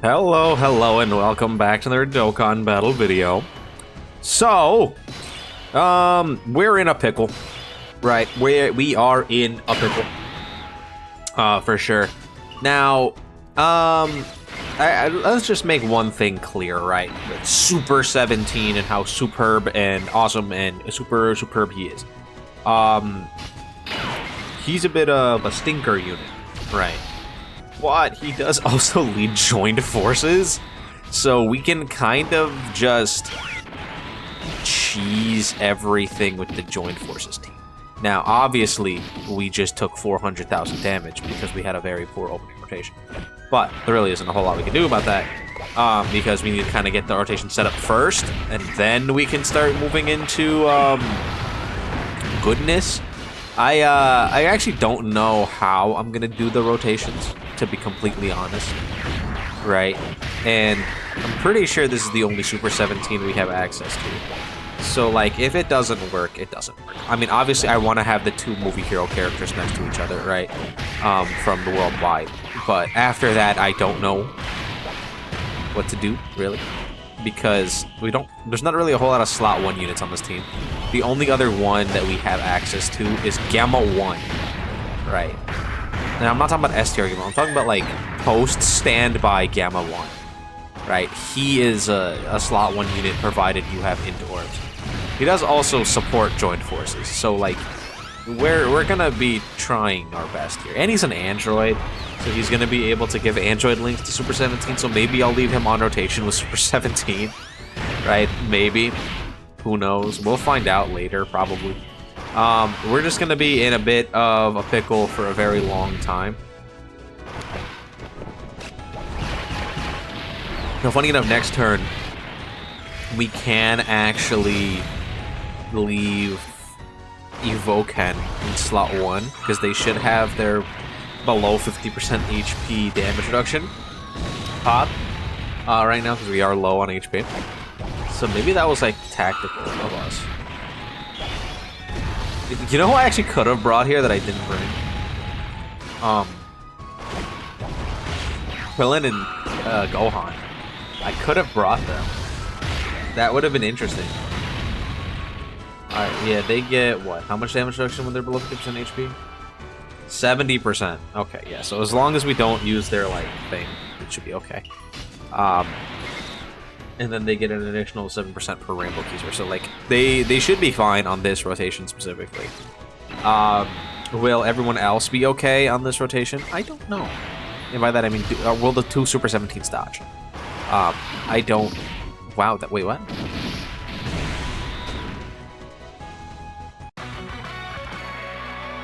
Hello, and welcome back to another Dokkan battle video. So, we're in a pickle, right? We are in a pickle, for sure. Now, let's just make one thing clear, right? Super 17 and how superb and awesome and superb he is. He's a bit of a stinker unit, right? But he does also lead joined forces, so we can kind of just cheese everything with the joined forces team. Now, obviously, we just took 400,000 damage because we had a very poor opening rotation. But there really isn't a whole lot we can do about that, because we need to kind of get the rotation set up first, and then we can start moving into goodness. I actually don't know how I'm gonna do the rotations, to be completely honest, right? And I'm pretty sure this is the only Super 17 we have access to. So, like, if it doesn't work, it doesn't work. I mean, obviously, I want to have the two movie hero characters next to each other, right? From the worldwide. But after that, I don't know what to do, really. Because there's not really a whole lot of slot 1 units on this team. The only other one that we have access to is Gamma 1, right? Now, I'm not talking about STR Gamma, I'm talking about, like, post-standby Gamma 1, right? He is a slot 1 unit provided you have into orbs. He does also support joined forces, so, like, we're gonna be trying our best here. And he's an android, so he's gonna be able to give android links to Super 17, so maybe I'll leave him on rotation with Super 17, right? Maybe. Who knows? We'll find out later, probably. We're just gonna be in a bit of a pickle for a very long time. Now, funny enough, next turn, we can actually leave Evoken in slot 1, because they should have their below 50% HP damage reduction pop right now, because we are low on HP. So maybe that was, like, tactical of us. You know who I actually could have brought here that I didn't bring? Krillin and Gohan. I could have brought them. That would have been interesting. Alright, yeah, they get, what? How much damage reduction when they're below 50% HP? 70%. Okay, yeah, so as long as we don't use their, like, thing, it should be okay. And then they get an additional 7% per Rainbow Keezer. So, like, they should be fine on this rotation specifically. Will everyone else be okay on this rotation? I don't know. And by that I mean, will the two Super 17s dodge? I don't... Wow, wait, what?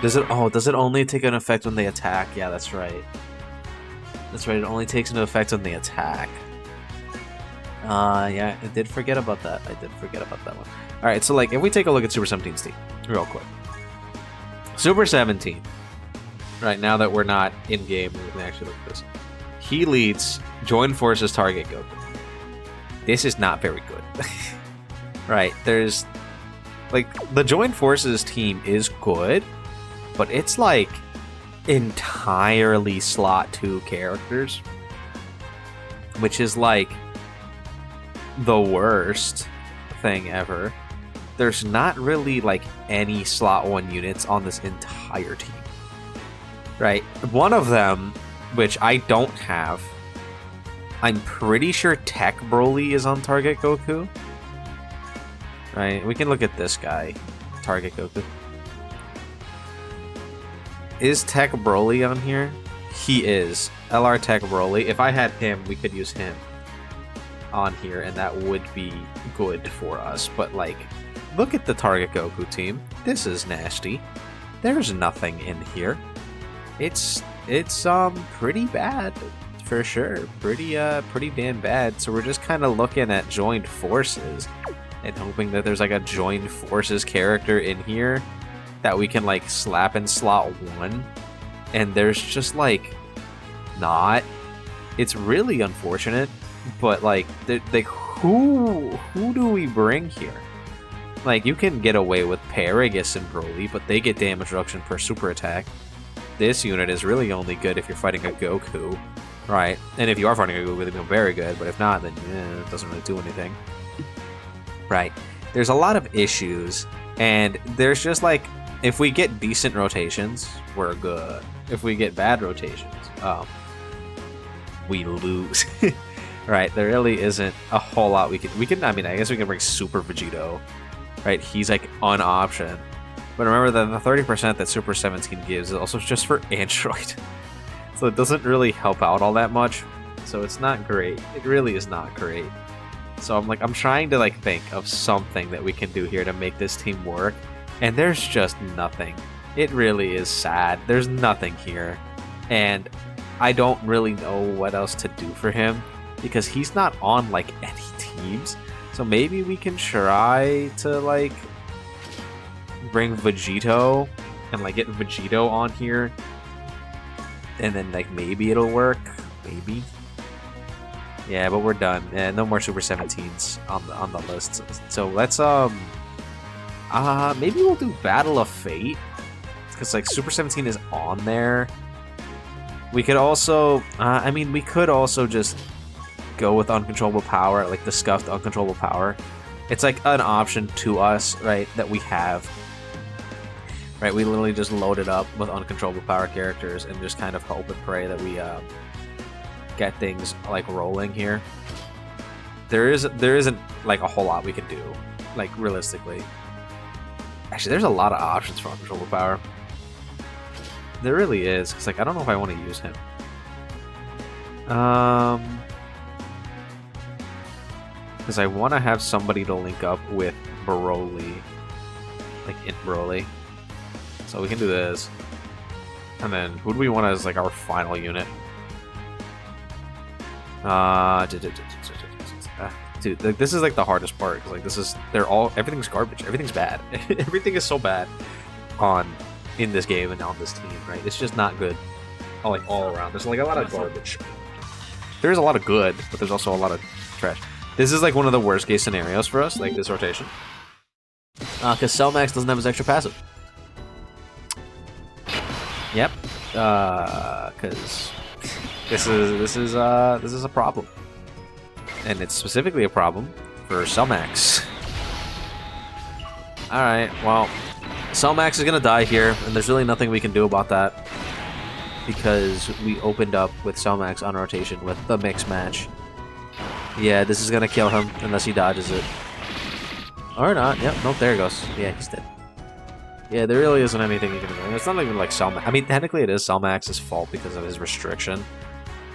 Does it only take an effect when they attack? Yeah, that's right. That's right, it only takes an effect when they attack. Yeah, I did forget about that. I did forget about that one. Alright, so, like, if we take a look at Super 17's team, real quick. Super 17, right, now that we're not in-game, we can actually look at this. He leads Joined Forces Target Goku. This is not very good. Right, there's... Like, the Joined Forces team is good, but it's, like, entirely slot 2 characters. Which is, like... the worst thing ever. There's not really, like, any slot 1 units on this entire team. Right? One of them, which I don't have, I'm pretty sure Tech Broly is on Target Goku. Right? We can look at this guy, Target Goku. Is Tech Broly on here? He is. LR Tech Broly. If I had him, we could use him on here, and that would be good for us. But, like, look at the Target Goku team. This is nasty. There's nothing in here. It's pretty bad, for sure. Pretty damn bad. So we're just kind of looking at joined forces and hoping that there's, like, a joined forces character in here that we can, like, slap in slot 1. And there's just, like, not. It's really unfortunate. But, like, who do we bring here? Like, you can get away with Paragus and Broly, but they get damage reduction per super attack. This unit is really only good if you're fighting a Goku. right? And if you are fighting a Goku, then you're very good. But if not, then it doesn't really do anything, right? There's a lot of issues, and there's just like, if we get decent rotations, we're good. If we get bad rotations, we lose. Right? There really isn't a whole lot we can. I mean, I guess we can bring Super Vegito, right? He's like an option. But remember that the 30% that Super 17 gives is also just for Android. So it doesn't really help out all that much. So it's not great. It really is not great. So I'm trying to like think of something that we can do here to make this team work. And there's just nothing. It really is sad. There's nothing here. And I don't really know what else to do for him, because he's not on like any teams. So maybe we can try to like bring Vegito and like get Vegito on here, and then like maybe it'll work. Maybe. Yeah, but we're done. No more Super 17s on the list. So let's maybe we'll do Battle of Fate, because like Super 17 is on there. We could also, I mean, we could also just go with Uncontrollable Power, like the Scuffed Uncontrollable Power. It's like an option to us, right, that we have. Right, we literally just load it up with Uncontrollable Power characters and just kind of hope and pray that we get things like rolling here. There isn't like a whole lot we can do, like realistically. Actually, there's a lot of options for Uncontrollable Power. There really is, because like I don't know if I want to use him. Because I want to have somebody to link up with Broly, like in Broly. So we can do this. And then who do we want as like our final unit? Dude, like, this is like the hardest part. 'Cause, like everything's garbage. Everything's bad. Everything is so bad in this game and on this team, right? It's just not good. Like all around. There's like a lot of garbage. There's a lot of good, but there's also a lot of trash. This is like one of the worst case scenarios for us, like this rotation. Because Cellmax doesn't have his extra passive. Yep. Because this is a problem. And it's specifically a problem for Cellmax. Alright, well, Cellmax is gonna die here, and there's really nothing we can do about that, because we opened up with Cellmax on rotation with the mix match. Yeah, this is gonna kill him unless he dodges it. Or not. Yep, nope, there he goes. Yeah, he's dead. Yeah, there really isn't anything you can do. It's not even like Cellmax. I mean, technically it is Cellmax's fault because of his restriction.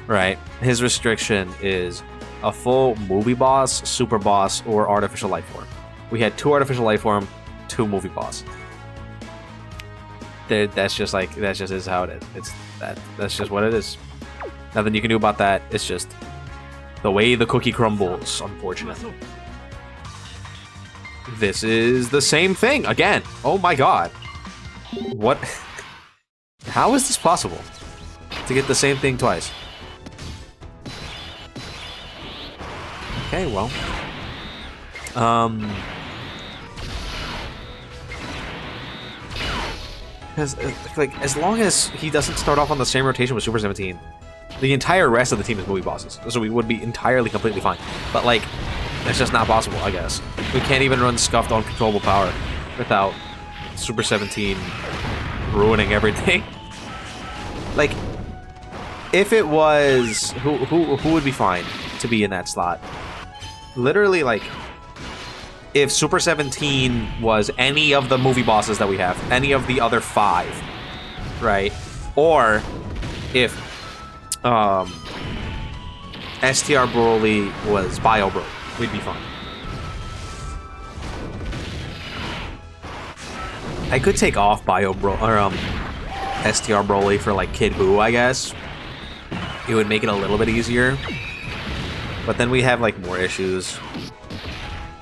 Right? His restriction is a full movie boss, super boss, or artificial life form. We had 2 artificial life form, 2 movie boss. That's just is how it is. That's just what it is. Nothing you can do about that. It's just the way the cookie crumbles, unfortunately. This is the same thing again. Oh my god. What? How is this possible? To get the same thing twice? Okay, well. Because, like, as long as he doesn't start off on the same rotation with Super 17, the entire rest of the team is movie bosses. So we would be entirely, completely fine. But, like, that's just not possible, I guess. We can't even run Scuffed Uncontrollable Power without Super 17 ruining everything. Like, if it was... Who would be fine to be in that slot? Literally, like... If Super 17 was any of the movie bosses that we have, any of the other 5, right? Or if STR Broly was Bio Broly, we'd be fine. I could take off Bio Broly or STR Broly for like Kid Buu, I guess. It would make it a little bit easier. But then we have like more issues.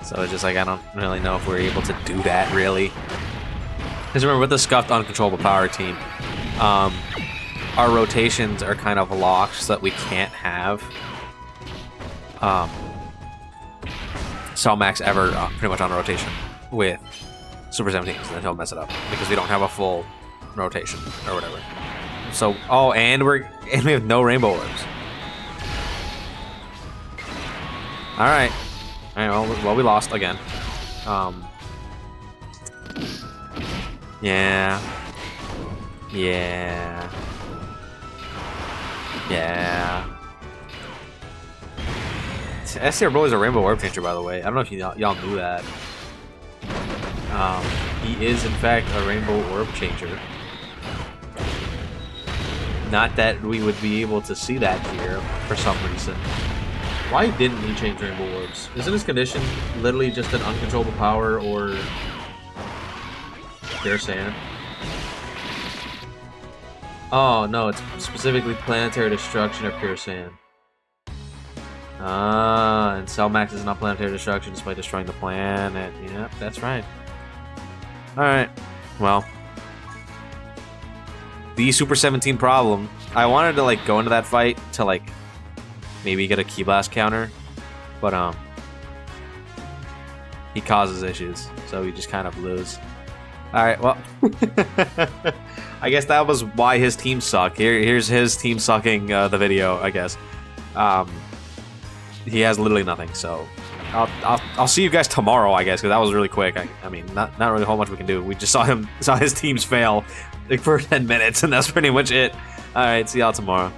So it's just like, I don't really know if we're able to do that, really. Because remember, with the Scuffed Uncontrollable Power team, our rotations are kind of locked so that we can't have Cellmax ever pretty much on rotation with Super 17, so then he'll mess it up. Because we don't have a full rotation, or whatever. So, oh, and we have no Rainbow Orbs. All right. Well, we lost again. Yeah. Yeah. Yeah. SCR Broly is a Rainbow Orb Changer, by the way. I don't know if y'all knew that. He is, in fact, a Rainbow Orb Changer. Not that we would be able to see that here for some reason. Why didn't he change Rainbow Orbs? Isn't his condition literally just an uncontrollable power or pure sand? Oh, no, it's specifically planetary destruction or pure sand. And Cell Max is not planetary destruction despite destroying the planet. Yep, that's right. Alright, well. The Super 17 problem. I wanted to, like, go into that fight to, like, maybe get a Ki Blast counter. But, he causes issues, so we just kind of lose. Alright, well. I guess that was why his team suck. Here's his team sucking the video, I guess. He has literally nothing, so I'll see you guys tomorrow, I guess, because that was really quick. I mean, not really a whole much we can do. We just saw his teams fail like for 10 minutes, and that's pretty much it. All right, see y'all tomorrow.